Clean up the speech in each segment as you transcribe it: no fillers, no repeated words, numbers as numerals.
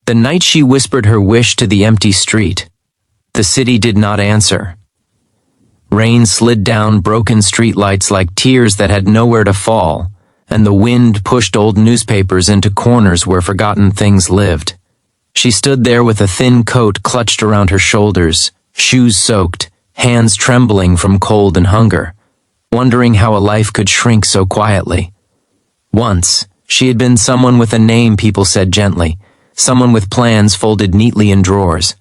The night she whispered her wish to the empty street, the city did not answer. Rain slid down broken streetlights like tears that had nowhere to fall, and the wind pushed old newspapers into corners where forgotten things lived. She stood there with a thin coat clutched around her shoulders, shoes soaked, hands trembling from cold and hunger, wondering how a life could shrink so quietly. Once, she had been someone with a name, people said gently, someone with plans folded neatly in drawers.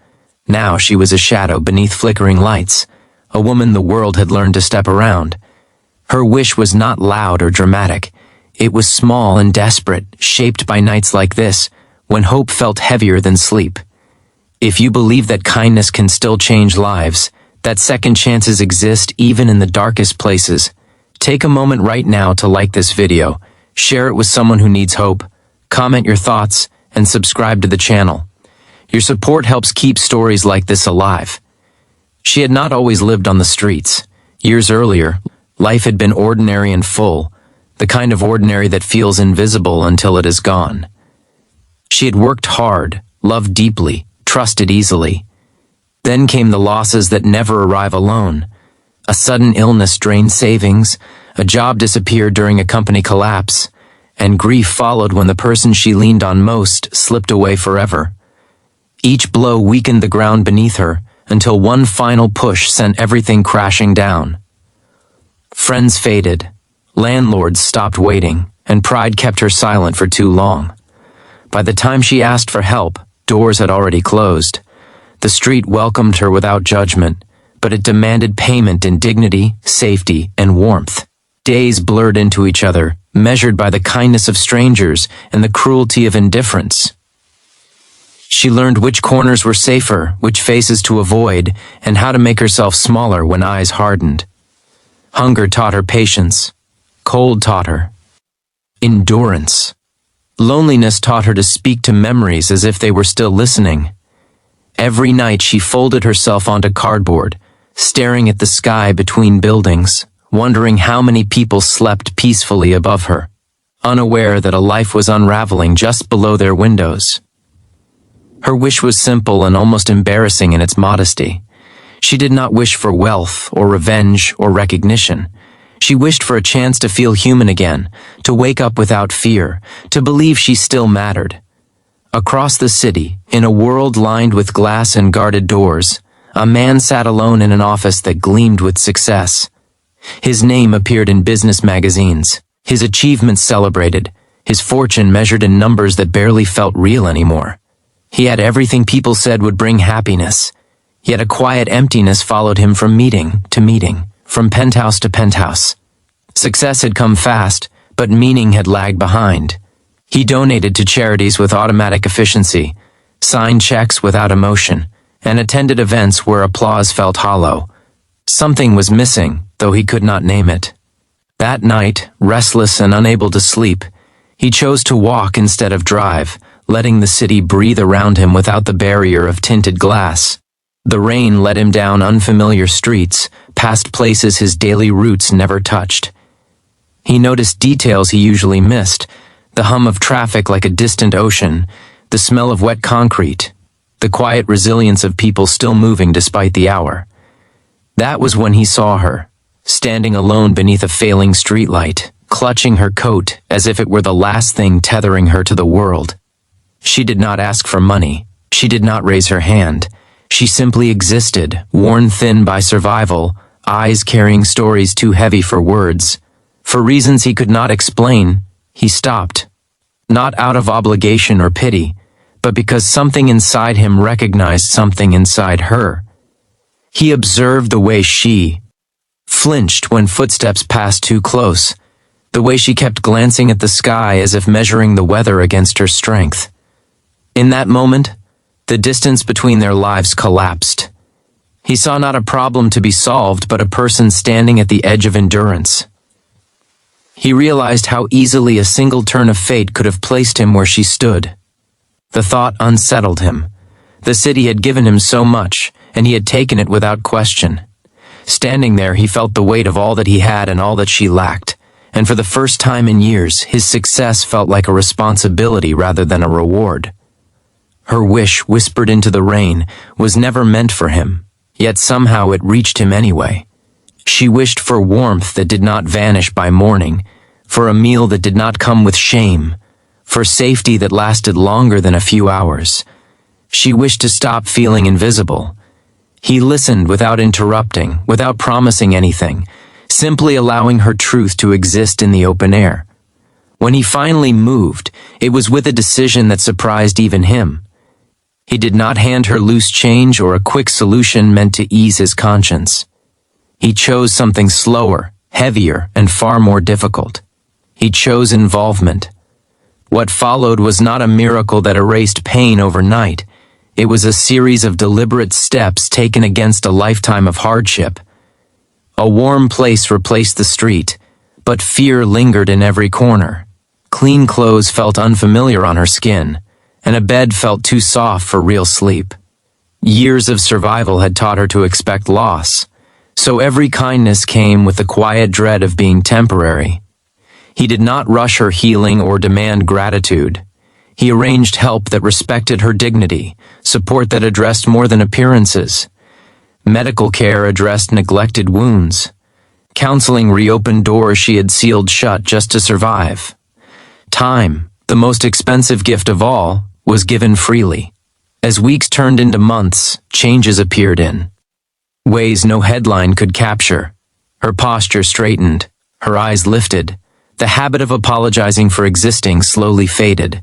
Now she was a shadow beneath flickering lights, a woman the world had learned to step around. Her wish was not loud or dramatic. It was small and desperate, shaped by nights like this, when hope felt heavier than sleep. If you believe that kindness can still change lives, that second chances exist even in the darkest places, take a moment right now to like this video, share it with someone who needs hope, comment your thoughts, and subscribe to the channel. Your support helps keep stories like this alive. She had not always lived on the streets. Years earlier, life had been ordinary and full, the kind of ordinary that feels invisible until it is gone. She had worked hard, loved deeply, trusted easily. Then came the losses that never arrive alone. A sudden illness drained savings, a job disappeared during a company collapse, and grief followed when the person she leaned on most slipped away forever. Each blow weakened the ground beneath her, until one final push sent everything crashing down. Friends faded, landlords stopped waiting, and pride kept her silent for too long. By the time she asked for help, doors had already closed. The street welcomed her without judgment, but it demanded payment in dignity, safety, and warmth. Days blurred into each other, measured by the kindness of strangers and the cruelty of indifference. She learned which corners were safer, which faces to avoid, and how to make herself smaller when eyes hardened. Hunger taught her patience. Cold taught her endurance. Loneliness taught her to speak to memories as if they were still listening. Every night she folded herself onto cardboard, staring at the sky between buildings, wondering how many people slept peacefully above her, unaware that a life was unraveling just below their windows. Her wish was simple and almost embarrassing in its modesty. She did not wish for wealth or revenge or recognition. She wished for a chance to feel human again, to wake up without fear, to believe she still mattered. Across the city, in a world lined with glass and guarded doors, a man sat alone in an office that gleamed with success. His name appeared in business magazines, his achievements celebrated, his fortune measured in numbers that barely felt real anymore. He had everything people said would bring happiness, yet a quiet emptiness followed him from meeting to meeting, from penthouse to penthouse. Success had come fast, but meaning had lagged behind. He donated to charities with automatic efficiency, signed checks without emotion, and attended events where applause felt hollow. Something was missing, though he could not name it. That night, restless and unable to sleep, he chose to walk instead of drive, letting the city breathe around him without the barrier of tinted glass. The rain led him down unfamiliar streets, past places his daily routes never touched. He noticed details he usually missed, the hum of traffic like a distant ocean, the smell of wet concrete, the quiet resilience of people still moving despite the hour. That was when he saw her, standing alone beneath a failing streetlight, clutching her coat as if it were the last thing tethering her to the world. She did not ask for money. She did not raise her hand. She simply existed, worn thin by survival, eyes carrying stories too heavy for words. For reasons he could not explain, he stopped. Not out of obligation or pity, but because something inside him recognized something inside her. He observed the way she flinched when footsteps passed too close, the way she kept glancing at the sky as if measuring the weather against her strength. In that moment, the distance between their lives collapsed. He saw not a problem to be solved, but a person standing at the edge of endurance. He realized how easily a single turn of fate could have placed him where she stood. The thought unsettled him. The city had given him so much, and he had taken it without question. Standing there, he felt the weight of all that he had and all that she lacked, and for the first time in years, his success felt like a responsibility rather than a reward. Her wish, whispered into the rain, was never meant for him, yet somehow it reached him anyway. She wished for warmth that did not vanish by morning, for a meal that did not come with shame, for safety that lasted longer than a few hours. She wished to stop feeling invisible. He listened without interrupting, without promising anything, simply allowing her truth to exist in the open air. When he finally moved, it was with a decision that surprised even him. He did not hand her loose change or a quick solution meant to ease his conscience. He chose something slower, heavier, and far more difficult. He chose involvement. What followed was not a miracle that erased pain overnight. It was a series of deliberate steps taken against a lifetime of hardship. A warm place replaced the street, but fear lingered in every corner. Clean clothes felt unfamiliar on her skin, and a bed felt too soft for real sleep. Years of survival had taught her to expect loss, so every kindness came with the quiet dread of being temporary. He did not rush her healing or demand gratitude. He arranged help that respected her dignity, support that addressed more than appearances. Medical care addressed neglected wounds. Counseling reopened doors she had sealed shut just to survive. Time, the most expensive gift of all, was given freely. As weeks turned into months, changes appeared in ways no headline could capture. Her posture straightened, her eyes lifted. The habit of apologizing for existing slowly faded.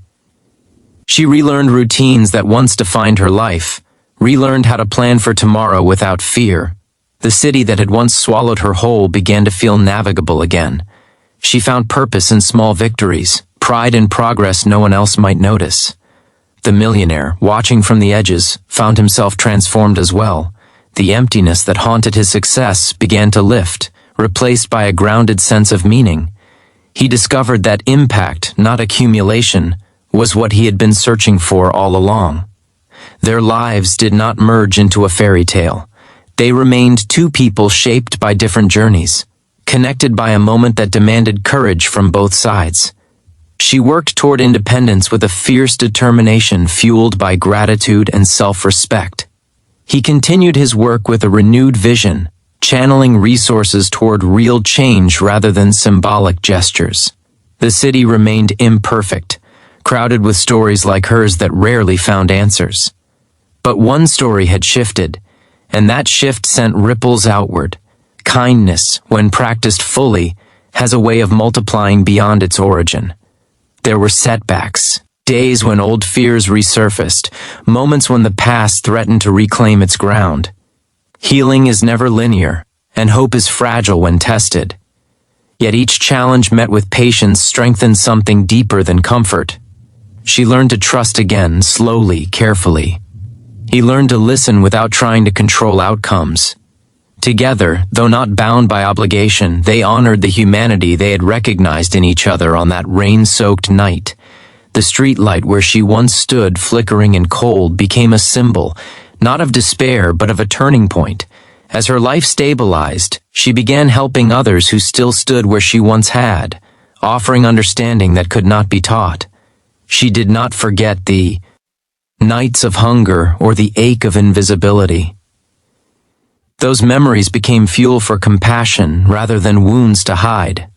She relearned routines that once defined her life, relearned how to plan for tomorrow without fear. The city that had once swallowed her whole began to feel navigable again. She found purpose in small victories, pride in progress no one else might notice. The millionaire, watching from the edges, found himself transformed as well. The emptiness that haunted his success began to lift, replaced by a grounded sense of meaning. He discovered that impact, not accumulation, was what he had been searching for all along. Their lives did not merge into a fairy tale. They remained two people shaped by different journeys, connected by a moment that demanded courage from both sides. She worked toward independence with a fierce determination fueled by gratitude and self-respect. He continued his work with a renewed vision, channeling resources toward real change rather than symbolic gestures. The city remained imperfect, crowded with stories like hers that rarely found answers. But one story had shifted, and that shift sent ripples outward. Kindness, when practiced fully, has a way of multiplying beyond its origin. There were setbacks, days when old fears resurfaced, moments when the past threatened to reclaim its ground. Healing is never linear, and hope is fragile when tested. Yet each challenge met with patience strengthened something deeper than comfort. She learned to trust again, slowly, carefully. He learned to listen without trying to control outcomes. Together, though not bound by obligation, they honored the humanity they had recognized in each other on that rain-soaked night. The streetlight where she once stood, flickering and cold, became a symbol, not of despair but of a turning point. As her life stabilized, she began helping others who still stood where she once had, offering understanding that could not be taught. She did not forget the nights of hunger or the ache of invisibility. Those memories became fuel for compassion rather than wounds to hide.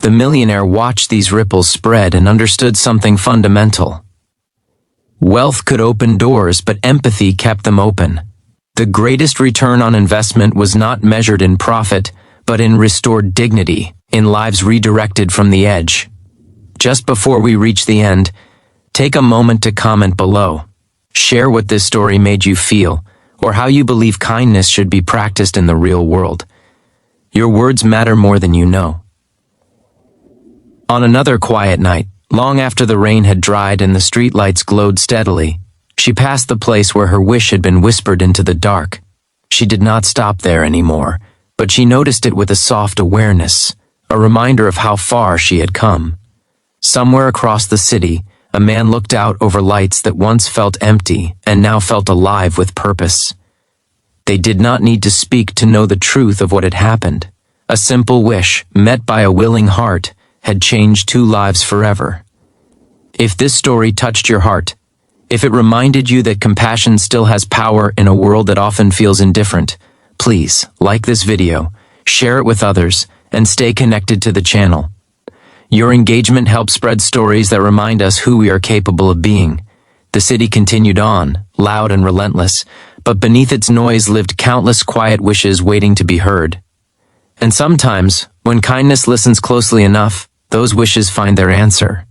The millionaire watched these ripples spread and understood something fundamental. Wealth could open doors, but empathy kept them open. The greatest return on investment was not measured in profit, but in restored dignity, in lives redirected from the edge. Just before we reach the end, take a moment to comment below. Share what this story made you feel, or how you believe kindness should be practiced in the real world. Your words matter more than you know. On another quiet night, long after the rain had dried and the streetlights glowed steadily, she passed the place where her wish had been whispered into the dark. She did not stop there anymore, but she noticed it with a soft awareness, a reminder of how far she had come. Somewhere across the city, a man looked out over lights that once felt empty and now felt alive with purpose. They did not need to speak to know the truth of what had happened. A simple wish, met by a willing heart, had changed two lives forever. If this story touched your heart, If it reminded you that compassion still has power in a world that often feels indifferent, please like this video, share it with others, and stay connected to the channel. Your engagement helps spread stories that remind us who we are capable of being. The city continued on, loud and relentless, but beneath its noise lived countless quiet wishes waiting to be heard. And sometimes, when kindness listens closely enough, those wishes find their answer.